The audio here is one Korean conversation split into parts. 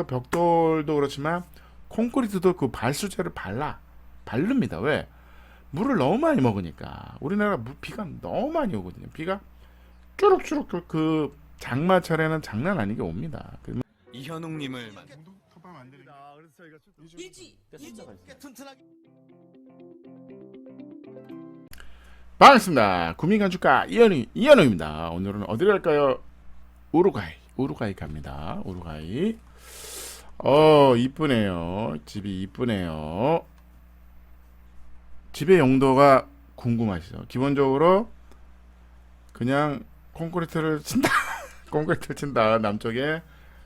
벽돌도 그렇지만 콘크리트도 그 발수제를 바릅니다. 왜? 물을 너무 많이 먹으니까. 우리나라 비가 너무 많이 오거든요. 비가 쭈룩쭈룩 그 장마철에는 장난 아니게 옵니다. 그러면 이현웅님을 반갑습니다. 구민건축가 이현웅입니다. 오늘은 어디로 갈까요? 우루과이 갑니다. 우루과이. 이쁘네요. 집이 이쁘네요. 집의 용도가 궁금하시죠? 기본적으로 그냥 콘크리트를 친다. 콘크리트를 친다. 남쪽에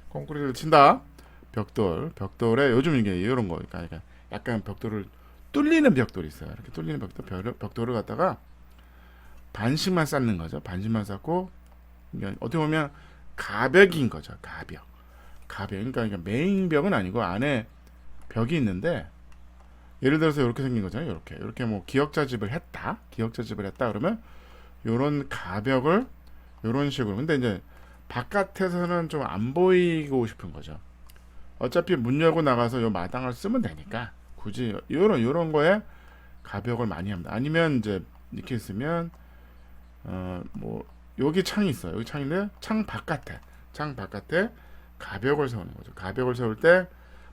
콘크리트를 친다. 벽돌에 요즘 이게 이런 거, 그러니까 약간 벽돌을 뚫리는 벽돌이 있어요. 이렇게 뚫리는 벽돌을 갖다가 반씩만 쌓는 거죠. 반씩만 쌓고, 그러니까 어떻게 보면 가벽인 거죠. 가벽. 그러니까 메인 벽은 아니고 안에 벽이 있는데, 예를 들어서 이렇게 생긴 거잖아요. 이렇게 뭐 기역자집을 했다. 그러면 요런 가벽을 요런 식으로. 근데 이제 바깥에서는 좀 안 보이고 싶은 거죠. 어차피 문 열고 나가서 요 마당을 쓰면 되니까 굳이 요런 거에 가벽을 많이 합니다. 아니면 이제 이렇게 있으면 뭐 여기 창이 있어요. 여기 창인데 창 바깥에 가벽을 세우는 거죠. 가벽을 세울 때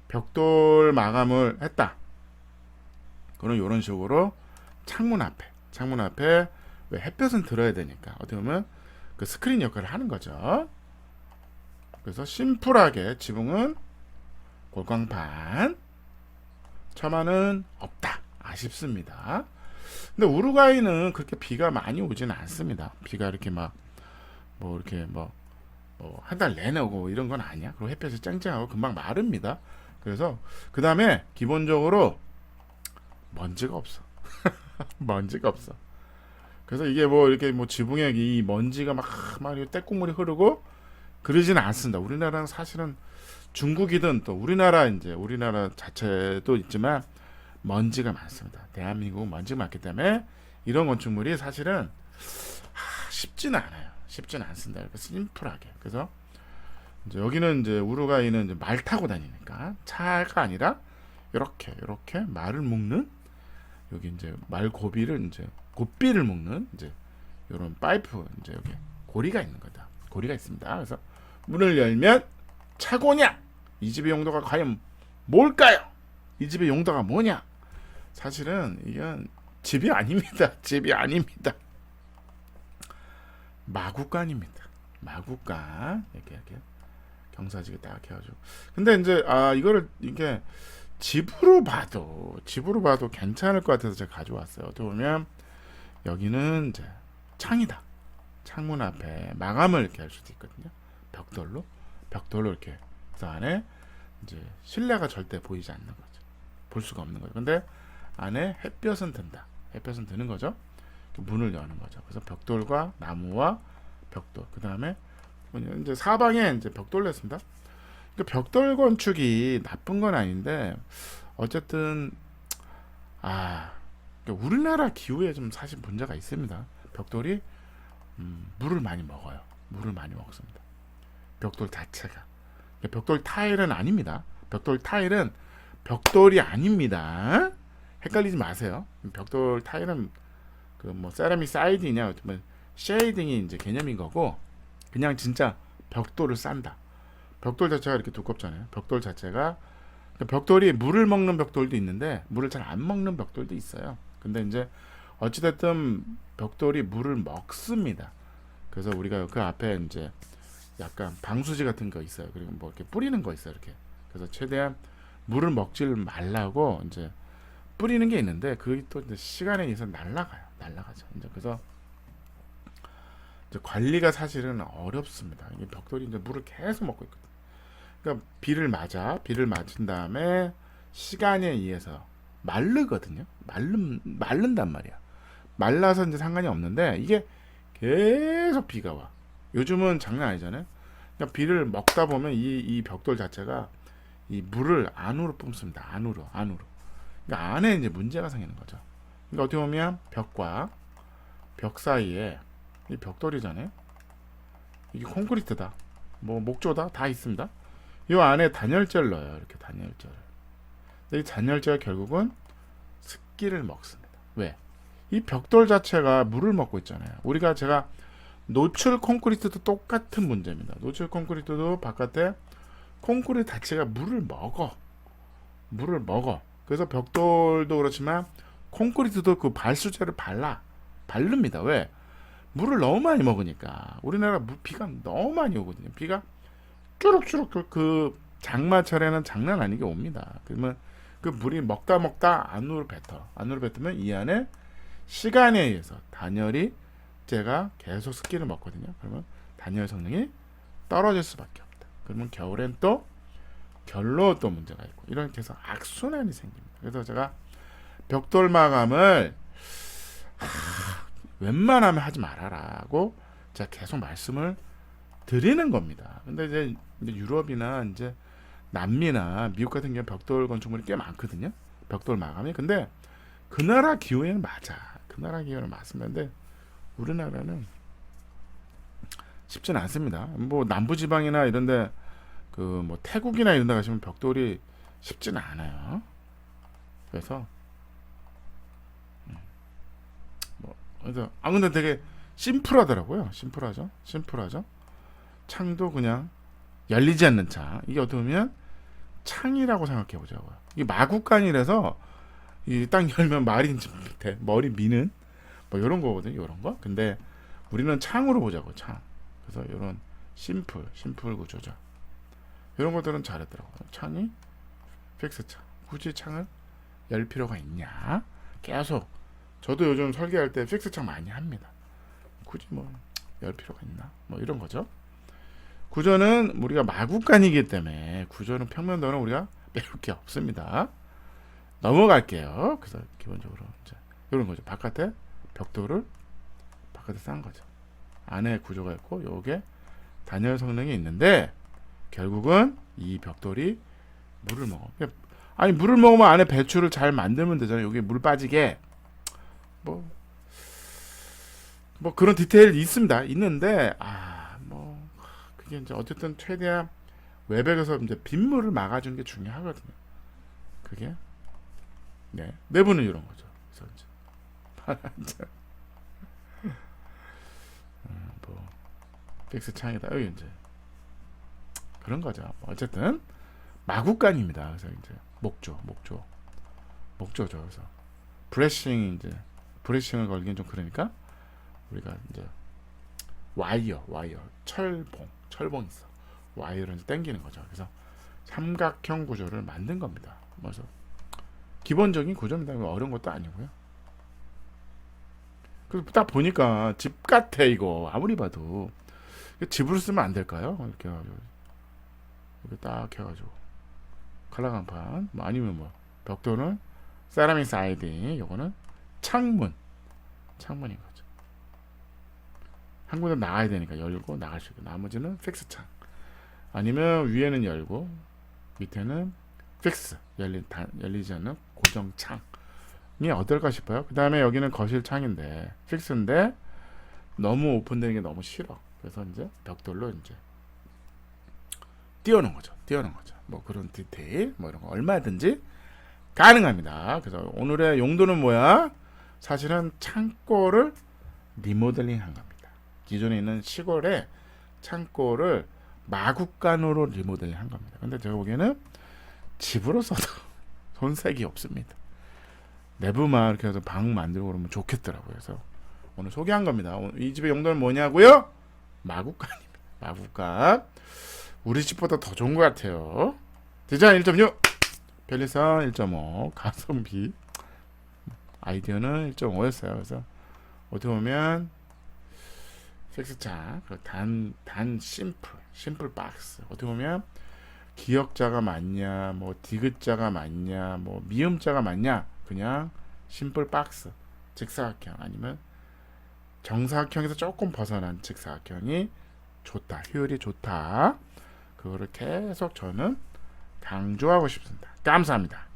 벽돌 마감을 했다. 그럼 이런 식으로 창문 앞에 왜 햇볕은 들어야 되니까 어떻게 보면 그 스크린 역할을 하는 거죠. 그래서 심플하게 지붕은 골광판, 처마는 없다. 아쉽습니다. 근데 우루과이는 그렇게 비가 많이 오지는 않습니다. 비가 이렇게 막 뭐 이렇게 뭐 한 달 내내 오고 이런 건 아니야. 그리고 햇볕이 쨍쨍하고 금방 마릅니다. 그래서 그 다음에 기본적으로 먼지가 없어. 먼지가 없어. 그래서 이게 뭐 이렇게 뭐 지붕에 이 먼지가 막 때국물이 흐르고 그러지는 않습니다. 우리나라는 사실은 중국이든 또 우리나라 자체도 있지만 먼지가 많습니다. 대한민국은 먼지가 많기 때문에 이런 건축물이 사실은 쉽지는 않아요. 쉽지는 않습니다. 이렇게 심플하게. 그래서 이제 여기는 이제 우루과이는 이제 말 타고 다니니까 차가 아니라 이렇게 말을 묶는, 여기 이제 말 고비를 이제 고삐를 묶는 이제 이런 파이프, 이제 여기 고리가 있는 거다. 고리가 있습니다. 그래서 문을 열면 차고냐? 이 집의 용도가 과연 뭘까요? 이 집의 용도가 뭐냐? 사실은 이건 집이 아닙니다. 집이 아닙니다. 마구간입니다. 마구간. 이렇게 경사지게 딱 해가지고. 근데 이제 이거를 이게 집으로 봐도 괜찮을 것 같아서 제가 가져왔어요. 어떻게 보면 여기는 이제 창이다. 창문 앞에 마감을 이렇게 할 수도 있거든요. 벽돌로 이렇게. 그래서 안에 이제 실내가 절대 보이지 않는 거죠. 볼 수가 없는 거죠. 근데 안에 햇볕은 든다. 햇볕은 드는 거죠. 문을 여는 거죠. 그래서 벽돌과 나무와 벽돌. 그 다음에 이제 사방에 이제 벽돌 냈습니다. 그러니까 벽돌 건축이 나쁜 건 아닌데 어쨌든 그러니까 우리나라 기후에 좀 사실 문제가 있습니다. 벽돌이 물을 많이 먹어요. 물을 많이 먹습니다. 벽돌 자체가. 벽돌 타일은 아닙니다. 벽돌 타일은 벽돌이 아닙니다. 헷갈리지 마세요. 벽돌 타일은 그 뭐 세라믹 사이딩이냐, 쉐이딩이 이제 개념인 거고, 그냥 진짜 벽돌을 싼다. 벽돌 자체가 이렇게 두껍잖아요. 벽돌 자체가, 벽돌이 물을 먹는 벽돌도 있는데 물을 잘 안 먹는 벽돌도 있어요. 근데 이제 어찌됐든 벽돌이 물을 먹습니다. 그래서 우리가 그 앞에 이제 약간 방수지 같은 거 있어요. 그리고 뭐 이렇게 뿌리는 거 있어요. 이렇게. 그래서 최대한 물을 먹질 말라고 이제 뿌리는 게 있는데 그게 또 이제 시간에 의해서 날라가죠. 이제 그래서 이제 관리가 사실은 어렵습니다. 이게 벽돌이 이제 물을 계속 먹고 있거든요. 그러니까 비를 맞은 다음에 시간에 의해서 마르거든요. 마른단 말이야. 말라서 이제 상관이 없는데 이게 계속 비가 와. 요즘은 장난 아니잖아요. 그러니까 비를 먹다 보면 이 벽돌 자체가 이 물을 안으로 뿜습니다. 안으로. 그러니까 안에 이제 문제가 생기는 거죠. 그러니까 어떻게 보면 벽과 벽 사이에 이 벽돌이잖아요. 이게 콘크리트다. 뭐 목조다 다 있습니다. 요 안에 단열재를 넣어요. 이렇게 단열재를. 근데 이 단열재가 결국은 습기를 먹습니다. 왜? 이 벽돌 자체가 물을 먹고 있잖아요. 제가 노출 콘크리트도 똑같은 문제입니다. 노출 콘크리트도 바깥에 콘크리트 자체가 물을 먹어. 그래서 벽돌도 그렇지만 콘크리트도 그 발수제를 바릅니다. 왜? 물을 너무 많이 먹으니까. 우리나라 비가 너무 많이 오거든요. 비가 쭈룩쭈룩 그 장마철에는 장난 아니게 옵니다. 그러면 그 물이 먹다 안으로 뱉으면 이 안에 시간에 의해서 단열이 제가 계속 습기를 먹거든요. 그러면 단열 성능이 떨어질 수밖에 없다. 그러면 겨울엔 또 결로 또 문제가 있고 이렇게 해서 악순환이 생깁니다. 그래서 제가 벽돌 마감을 웬만하면 하지 말아라고 제가 계속 말씀을 드리는 겁니다. 근데 이제 유럽이나 이제 남미나 미국 같은 경우 벽돌 건축물이 꽤 많거든요. 벽돌 마감이. 근데 그 나라 기후에는 맞아. 그 나라 기후는 맞습니다. 근데 우리나라는 쉽지는 않습니다. 뭐 남부 지방이나 이런데 그 뭐 태국이나 이런 데 가시면 벽돌이 쉽지는 않아요. 그래서 그래서 근데 되게 심플하더라고요. 심플하죠. 창도 그냥 열리지 않는 창. 이게 어떻게 보면 창이라고 생각해 보자고요. 이 마구간이라서 이 딱 열면 머리 미는 뭐 이런 거거든요. 이런 거. 근데 우리는 창으로 보자고. 창. 그래서 이런 심플 구조죠. 이런 것들은 잘했더라고요. 창이 픽스 창. 굳이 창을 열 필요가 있냐? 계속 저도 요즘 설계할 때 픽스 창 많이 합니다. 굳이 뭐 열 필요가 있나? 뭐 이런 거죠. 구조는 우리가 마구간이기 때문에 구조는 평면도는 우리가 배울 게 없습니다. 넘어갈게요. 그래서 기본적으로 이제 이런 거죠. 바깥에 벽돌을 바깥에 싼 거죠. 안에 구조가 있고 요게 단열 성능이 있는데 결국은 이 벽돌이 물을 먹어. 아니 물을 먹으면 안에 배출을 잘 만들면 되잖아요. 여기 물 빠지게 뭐 그런 디테일이 있는데 그게 이제 어쨌든 최대한 외벽에서 이제 빗물을 막아주는 게 중요하거든요. 그게 내부는 이런 거죠. 그래서 이제 픽스 창이다. 여기 이제 그런 거죠. 어쨌든 마구간입니다. 그래서 이제 목조죠. 그래서 브레싱을 걸기엔 좀 그러니까 우리가 이제 와이어, 철봉 있어. 와이어를 이제 당기는 거죠. 그래서 삼각형 구조를 만든 겁니다. 그래서 기본적인 구조입니다. 어려운 것도 아니고요. 그래서 딱 보니까 집 같아 이거. 아무리 봐도 집으로 쓰면 안 될까요? 이렇게 해가지고 이렇게 딱 해가지고 칼라강판 아니면 벽돌은 세라믹 사이딩, 요거는 창문인 거죠. 한 군데 나가야 되니까 열고 나갈 수 있고 나머지는 픽스 창. 아니면 위에는 열고 밑에는 픽스 열리지 않는 고정 창이 어떨까 싶어요. 그 다음에 여기는 거실 창인데 픽스인데 너무 오픈되는 게 너무 싫어. 그래서 이제 벽돌로 이제 띄워놓은 거죠. 뭐 그런 디테일 이런 거 얼마든지 가능합니다. 그래서 오늘의 용도는 뭐야? 사실은 창고를 리모델링 한 겁니다. 기존에 있는 시골에 창고를 마구간으로 리모델링 한 겁니다. 근데 제가 보기에는 집으로 써도 손색이 없습니다. 내부만 이렇게 해서 방 만들고 그러면 좋겠더라고요. 그래서 오늘 소개한 겁니다. 이 집의 용도는 뭐냐고요? 마구간입니다. 마구간. 우리 집보다 더 좋은 것 같아요. 디자인 1.6, 편리성 1.5, 가성비 아이디어는 1.5였어요. 그래서 어떻게 보면 픽스창 단 심플 박스. 어떻게 보면 기역자가 맞냐, 뭐 디귿자가 맞냐, 뭐 미음자가 맞냐, 그냥 심플 박스, 직사각형 아니면 정사각형에서 조금 벗어난 직사각형이 좋다, 효율이 좋다. 그거를 계속 저는 강조하고 싶습니다. 감사합니다.